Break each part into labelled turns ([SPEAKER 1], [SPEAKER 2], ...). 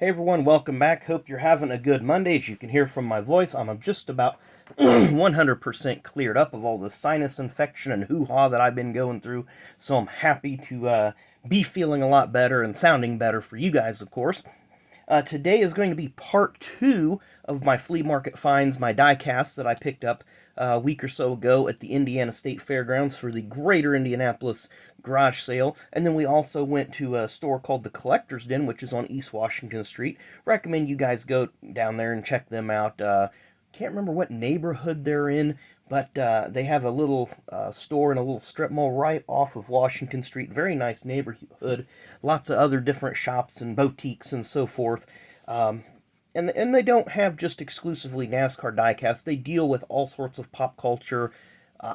[SPEAKER 1] Hey everyone, welcome back. Hope you're having a good Monday. As you can hear from my voice, I'm just about 100% cleared up of all the sinus infection and hoo-ha that I've been going through. So I'm happy to be feeling a lot better and sounding better for you guys, of course. Today is going to be part 2 of my flea market finds, my die-casts that I picked up a week or so ago at the Indiana State Fairgrounds for the Greater Indianapolis garage sale. And then we also went to a store called the Collector's Den, which is on East Washington Street. Recommend you guys go down there and check them out. Can't remember what neighborhood they're in, but they have a little store in a little strip mall right off of Washington Street. Very nice neighborhood. Lots of other different shops and boutiques and so forth. And they don't have just exclusively NASCAR diecasts. They deal with all sorts of pop culture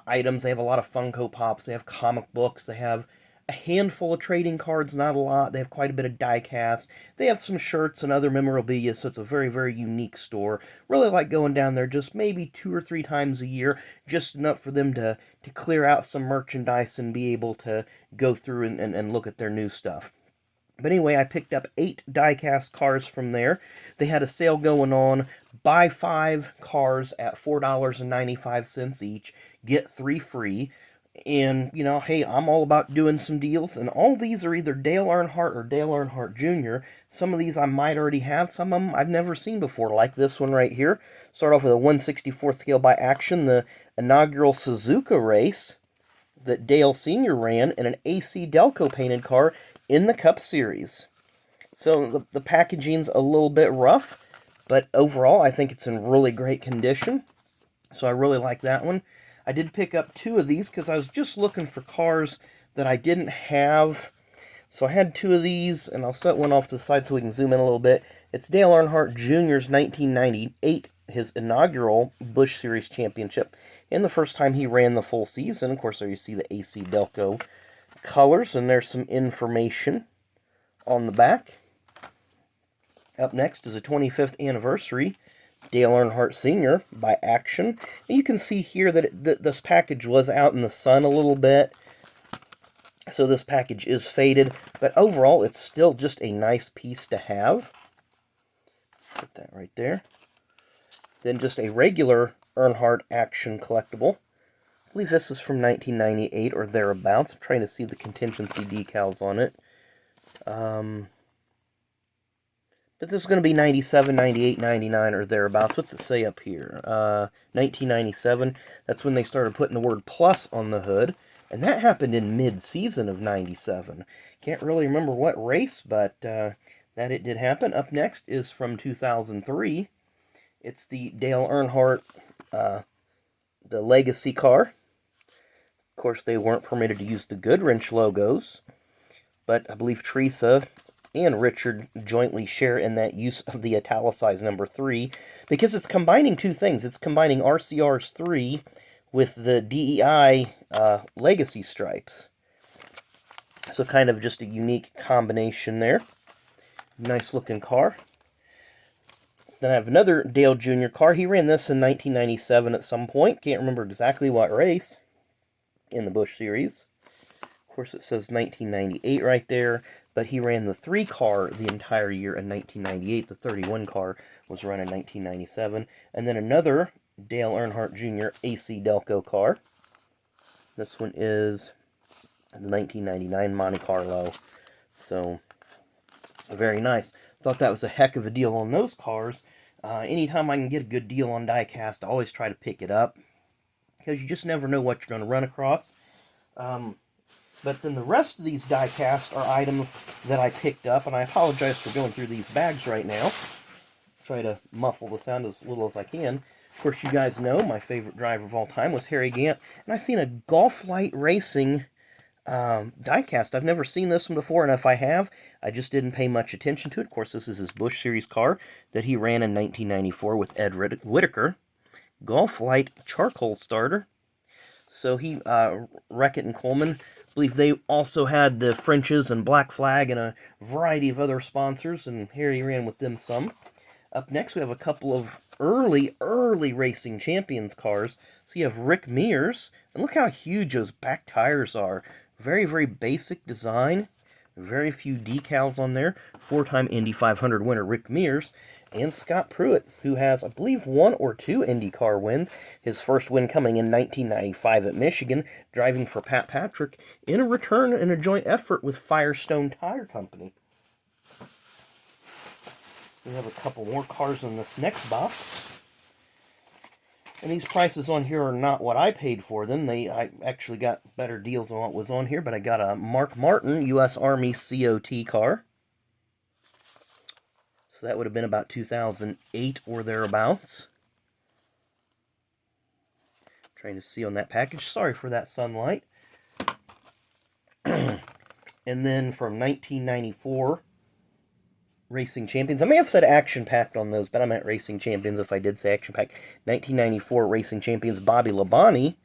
[SPEAKER 1] items. They have a lot of Funko Pops. They have comic books. They have a handful of trading cards, not a lot. They have quite a bit of die-casts. They have some shirts and other memorabilia, so it's a very, very unique store. Really like going down there just maybe 2 or 3 times a year, just enough for them to clear out some merchandise and be able to go through and look at their new stuff. But anyway, I picked up 8 die-cast cars from there. They had a sale going on. Buy 5 cars at $4.95 each. Get 3 free. And, you know, hey, I'm all about doing some deals. And all these are either Dale Earnhardt or Dale Earnhardt Jr. Some of these I might already have. Some of them I've never seen before, like this one right here. Start off with a 1/64th scale by Action, the inaugural Suzuka race that Dale Sr. ran in an AC Delco painted car in the Cup Series. So the packaging's a little bit rough, but overall I think it's in really great condition. So I really like that one. I did pick up 2 of these because I was just looking for cars that I didn't have. So I had 2 of these, and I'll set one off to the side so we can zoom in a little bit. It's Dale Earnhardt Jr.'s 1998, his inaugural Busch Series championship, and the first time he ran the full season. Of course, there you see the AC Delco colors, and there's some information on the back. Up next is a 25th anniversary Dale Earnhardt Sr. by Action. And you can see here that this package was out in the sun a little bit, so this package is faded, but overall it's still just a nice piece to have. Set that right there. Then just a regular Earnhardt Action collectible. I believe this is from 1998 or thereabouts. I'm trying to see the contingency decals on it. But this is going to be 97, 98, 99, or thereabouts. What's it say up here? 1997. That's when they started putting the word plus on the hood. And that happened in mid-season of 97. Can't really remember what race, but that it did happen. Up next is from 2003. It's the Dale Earnhardt, the Legacy car. Of course, they weren't permitted to use the Goodwrench logos. But I believe Teresa and Richard jointly share in that use of the italicized number 3, because it's combining 2 things. It's combining RCR's 3 with the DEI legacy stripes. So kind of just a unique combination there. Nice looking car. Then I have another Dale Jr. car. He ran this in 1997 at some point. Can't remember exactly what race in the Busch Series. Of course, it says 1998 right there, but he ran the 3 car the entire year in 1998. The 31 car was run in 1997. And then another Dale Earnhardt Jr. AC Delco car. This one is the 1999 Monte Carlo. So, very nice. Thought that was a heck of a deal on those cars. Anytime I can get a good deal on diecast, I always try to pick it up, because you just never know what you're going to run across. But then the rest of these die-cast are items that I picked up, and I apologize for going through these bags right now. Try to muffle the sound as little as I can. Of course, you guys know my favorite driver of all time was Harry Gant, and I've seen a Golf Light Racing die-cast. I've never seen this one before, and if I have, I just didn't pay much attention to it. Of course, this is his Busch Series car that he ran in 1994 with Ed Whitaker. Golf Light charcoal starter. So he, Wreckett and Coleman, I believe they also had the Frenches and Black Flag and a variety of other sponsors, and Harry ran with them some. Up next, we have a couple of early racing champions cars. So you have Rick Mears, and look how huge those back tires are. Very, very basic design, Very few decals on there. 4-time Indy 500 winner Rick Mears. And Scott Pruitt, who has, I believe, 1 or 2 IndyCar wins. His first win coming in 1995 at Michigan, driving for Pat Patrick in a return in a joint effort with Firestone Tire Company. We have a couple more cars in this next box. And these prices on here are not what I paid for them. I actually got better deals than what was on here, but I got a Mark Martin U.S. Army COT car. So that would have been about 2008 or thereabouts. Trying to see on that package. Sorry for that sunlight. And then from 1994, Racing Champions. I may have said Action Packed on those, but I meant Racing Champions if I did say Action Packed. 1994 Racing Champions Bobby Labonte,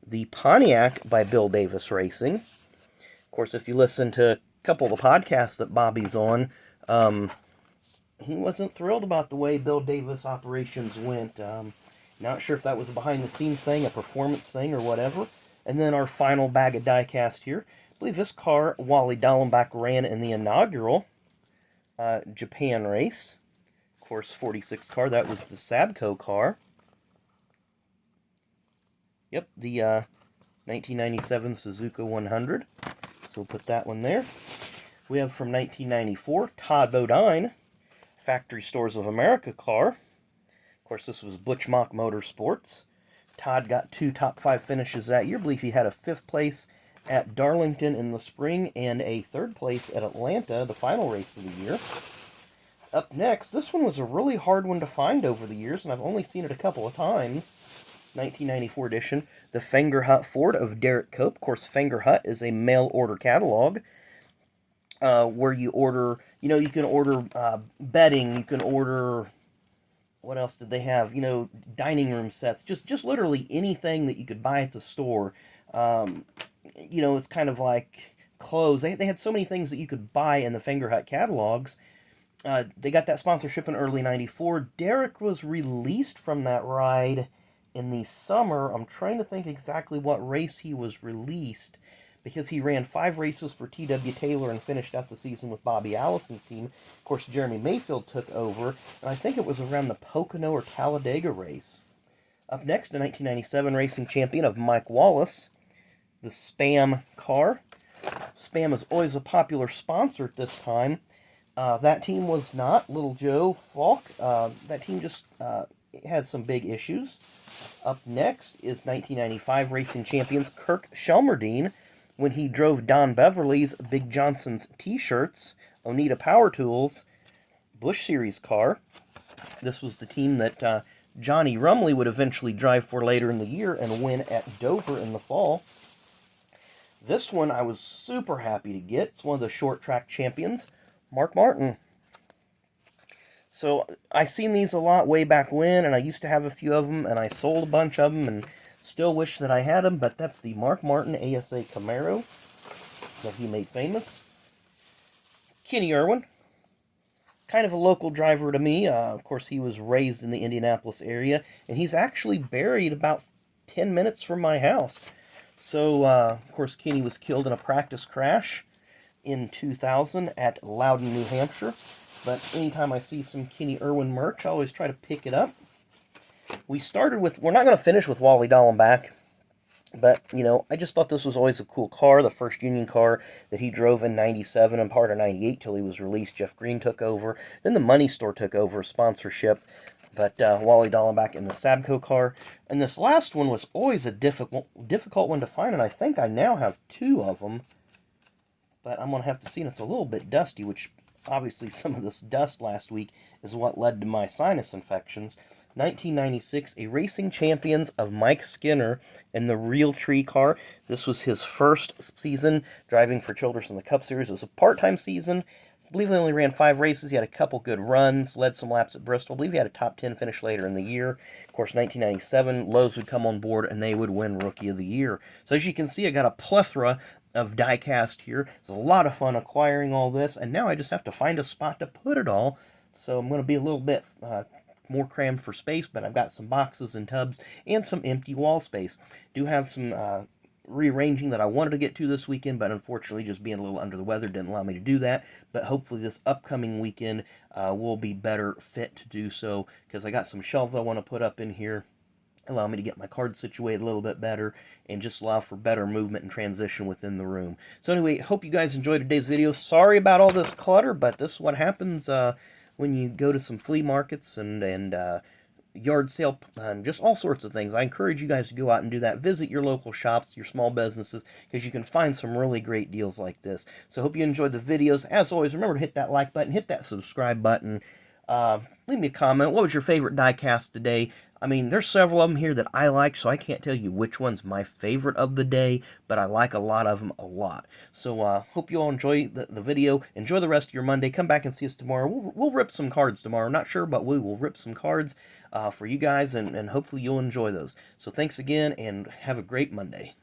[SPEAKER 1] the Pontiac by Bill Davis Racing. Of course, if you listen to a couple of the podcasts that Bobby's on, he wasn't thrilled about the way Bill Davis operations went. Not sure if that was a behind-the-scenes thing, a performance thing, or whatever. And then our final bag of die-cast here. I believe this car, Wally Dallenbach, ran in the inaugural Japan race. Of course, 46 car. That was the Sabco car. Yep, the 1997 Suzuka 100. So we'll put that one there. We have from 1994, Todd Bodine, Factory Stores of America car. Of course, this was Butch Mock Motorsports. Todd got 2 top 5 finishes that year. I believe he had a 5th place at Darlington in the spring and a 3rd place at Atlanta, the final race of the year. Up next, this one was a really hard one to find over the years, and I've only seen it a couple of times. 1994 edition, the Fingerhut Ford of Derrick Cope. Of course, Fingerhut is a mail order catalog where you order, you can order bedding, you can order, what else did they have? Dining room sets, just literally anything that you could buy at the store. It's kind of like clothes. They had so many things that you could buy in the Fingerhut catalogs. They got that sponsorship in early 94. Derrick was released from that ride in the summer. I'm trying to think exactly what race he was released, because he ran 5 races for T.W. Taylor and finished out the season with Bobby Allison's team. Of course, Jeremy Mayfield took over, and I think it was around the Pocono or Talladega race. Up next, a 1997 racing champion of Mike Wallace, the Spam car. Spam is always a popular sponsor at this time. That team was not Little Joe Falk. That team just had some big issues. Up next is 1995 racing champions Kirk Shelmerdine, when he drove Don Beverly's Big Johnson's T-shirts, Oneida Power Tools, Busch Series car. This was the team that Johnny Rumley would eventually drive for later in the year and win at Dover in the fall. This one I was super happy to get. It's one of the short track champions, Mark Martin. So I seen these a lot way back when, and I used to have a few of them, and I sold a bunch of them, and still wish that I had them, but that's the Mark Martin ASA Camaro that he made famous. Kenny Irwin, kind of a local driver to me. Of course, he was raised in the Indianapolis area, and he's actually buried about 10 minutes from my house. So, of course, Kenny was killed in a practice crash in 2000 at Loudon, New Hampshire. But anytime I see some Kenny Irwin merch, I always try to pick it up. We're not going to finish with Wally Dallenbach, but, I just thought this was always a cool car, the first Union car that he drove in 97 and part of 98 till he was released. Jeff Green took over. Then the Money Store took over sponsorship, but Wally Dallenbach in the Sabco car. And this last one was always a difficult one to find, and I think I now have 2 of them, but I'm going to have to see, and it's a little bit dusty, which obviously some of this dust last week is what led to my sinus infections. 1996, a Racing Champions of Mike Skinner in the Real Tree car. This was his first season driving for Childress in the Cup Series. It was a part-time season. I believe they only ran 5 races. He had a couple good runs, led some laps at Bristol. I believe he had a top 10 finish later in the year. Of course, 1997, Lowe's would come on board and they would win Rookie of the Year. So as you can see, I got a plethora of die-cast here. It's a lot of fun acquiring all this, and now I just have to find a spot to put it all. So I'm going to be a little bit more crammed for space, but I've got some boxes and tubs and some empty wall space. Do have some rearranging that I wanted to get to this weekend, but unfortunately just being a little under the weather didn't allow me to do that. But hopefully this upcoming weekend will be better fit to do so, because I got some shelves I want to put up in here, allow me to get my cards situated a little bit better, and just allow for better movement and transition within the room. So anyway, hope you guys enjoyed today's video. Sorry about all this clutter, but this is what happens when you go to some flea markets and yard sale and just all sorts of things. I encourage you guys to go out and do that. Visit your local shops, your small businesses, because you can find some really great deals like this. So hope you enjoyed the videos. As always, remember to hit that like button, hit that subscribe button. Leave me a comment. What was your favorite diecast today? I mean, there's several of them here that I like, so I can't tell you which one's my favorite of the day, but I like a lot of them a lot. So, hope you all enjoy the video. Enjoy the rest of your Monday. Come back and see us tomorrow. We'll rip some cards tomorrow. Not sure, but we will rip some cards for you guys, and hopefully you'll enjoy those. So, thanks again, and have a great Monday.